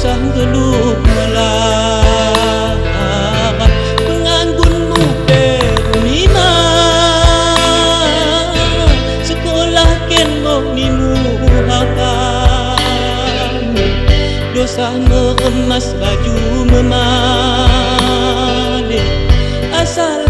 dosa geluk melah penganggunmu perumina sekolah ken nimu hakan dosa meremas baju memalik asal